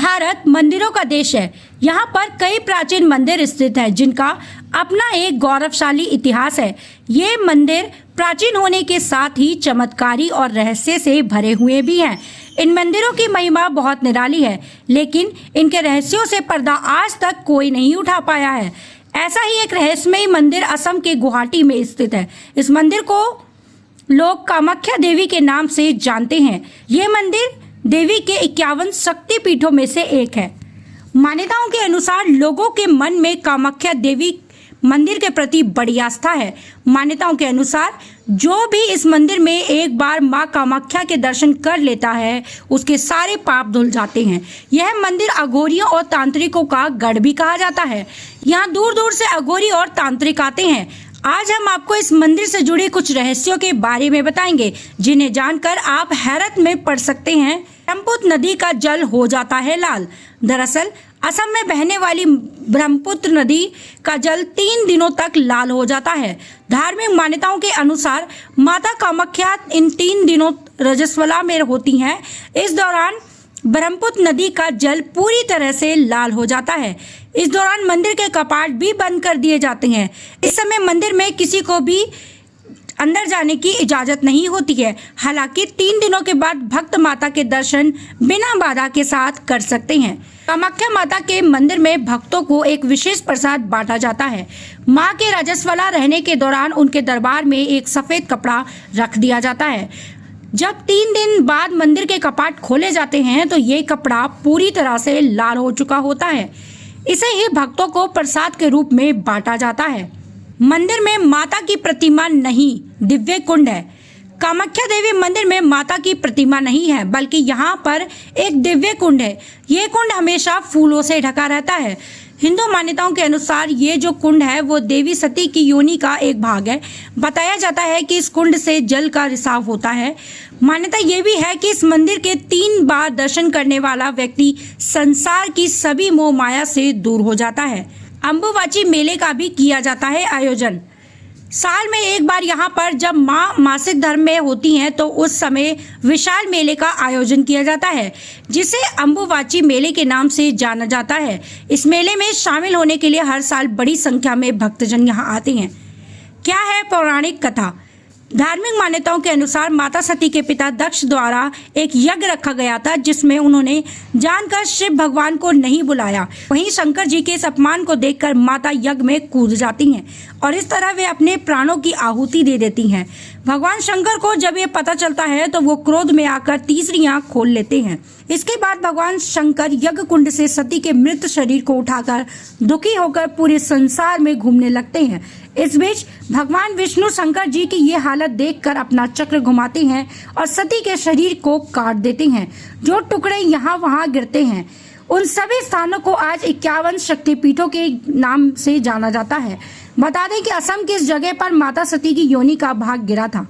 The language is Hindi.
भारत मंदिरों का देश है। यहाँ पर कई प्राचीन मंदिर स्थित हैं जिनका अपना एक गौरवशाली इतिहास है। ये मंदिर प्राचीन होने के साथ ही चमत्कारी और रहस्य से भरे हुए भी हैं। इन मंदिरों की महिमा बहुत निराली है, लेकिन इनके रहस्यों से पर्दा आज तक कोई नहीं उठा पाया है। ऐसा ही एक रहस्यमयी मंदिर असम के गुवाहाटी में स्थित है। इस मंदिर को लोग कामाख्या देवी के नाम से जानते हैं। ये मंदिर देवी के 51 शक्ति पीठों में से एक है। मान्यताओं के अनुसार लोगों के मन में कामाख्या देवी मंदिर के प्रति बड़ी आस्था है। मान्यताओं के अनुसार जो भी इस मंदिर में एक बार मां कामाख्या के दर्शन कर लेता है, उसके सारे पाप धुल जाते हैं। यह मंदिर अघोरियों और तांत्रिकों का गढ़ भी कहा जाता है। यहाँ दूर दूर से अघोरी और तांत्रिक आते हैं। आज हम आपको इस मंदिर से जुड़े कुछ रहस्यों के बारे में बताएंगे, जिन्हें जानकर आप हैरत में पड़ सकते हैं। ब्रह्मपुत्र नदी का जल हो जाता है लाल। दरअसल असम में बहने वाली ब्रह्मपुत्र नदी का जल 3 दिनों तक लाल हो जाता है। धार्मिक मान्यताओं के अनुसार माता कामाख्या इन 3 दिनों रजस्वला में होती हैं। इस दौरान ब्रह्मपुत्र नदी का जल पूरी तरह से लाल हो जाता है। इस दौरान मंदिर के कपाट भी बंद कर दिए जाते हैं। इस समय मंदिर में किसी को भी अंदर जाने की इजाजत नहीं होती है। हालांकि 3 दिनों के बाद भक्त माता के दर्शन बिना बाधा के साथ कर सकते हैं। कामाख्या माता के मंदिर में भक्तों को एक विशेष प्रसाद बांटा जाता है। मां के रजस्वला रहने के दौरान उनके दरबार में एक सफेद कपड़ा रख दिया जाता है। जब 3 दिन बाद मंदिर के कपाट खोले जाते हैं तो ये कपड़ा पूरी तरह से लाल हो चुका होता है। इसे ही भक्तों को प्रसाद के रूप में बांटा जाता है। मंदिर में माता की प्रतिमा नहीं, दिव्य कुंड है। कामाख्या देवी मंदिर में माता की प्रतिमा नहीं है, बल्कि यहाँ पर एक दिव्य कुंड है। ये कुंड हमेशा फूलों से ढका रहता है। हिंदू मान्यताओं के अनुसार ये जो कुंड है वो देवी सती की योनि का एक भाग है। बताया जाता है कि इस कुंड से जल का रिसाव होता है। मान्यता ये भी है कि इस मंदिर के 3 बार दर्शन करने वाला व्यक्ति संसार की सभी मोह माया से दूर हो जाता है। अम्बुबाची मेले का भी किया जाता है आयोजन। साल में एक बार यहाँ पर जब माँ मासिक धर्म में होती हैं तो उस समय विशाल मेले का आयोजन किया जाता है, जिसे अम्बुबाची मेले के नाम से जाना जाता है। इस मेले में शामिल होने के लिए हर साल बड़ी संख्या में भक्तजन यहाँ आते हैं। क्या है पौराणिक कथा? धार्मिक मान्यताओं के अनुसार माता सती के पिता दक्ष द्वारा एक यज्ञ रखा गया था, जिसमें उन्होंने जानकर शिव भगवान को नहीं बुलाया। वहीं शंकर जी के इस अपमान को देखकर माता यज्ञ में कूद जाती हैं और इस तरह वे अपने प्राणों की आहुति दे देती हैं। भगवान शंकर को जब ये पता चलता है तो वो क्रोध में आकर तीसरी आंख खोल लेते हैं। इसके बाद भगवान शंकर यज्ञ कुंड से सती के मृत शरीर को उठाकर दुखी होकर पूरे संसार में घूमने लगते हैं। इस बीच भगवान विष्णु शंकर जी की ये हालत देखकर अपना चक्र घुमाते हैं और सती के शरीर को काट देते हैं। जो टुकड़े यहाँ वहाँ गिरते हैं, उन सभी स्थानों को आज 51 शक्तिपीठों के नाम से जाना जाता है। बता दें कि असम की इस जगह पर माता सती की योनि का भाग गिरा था।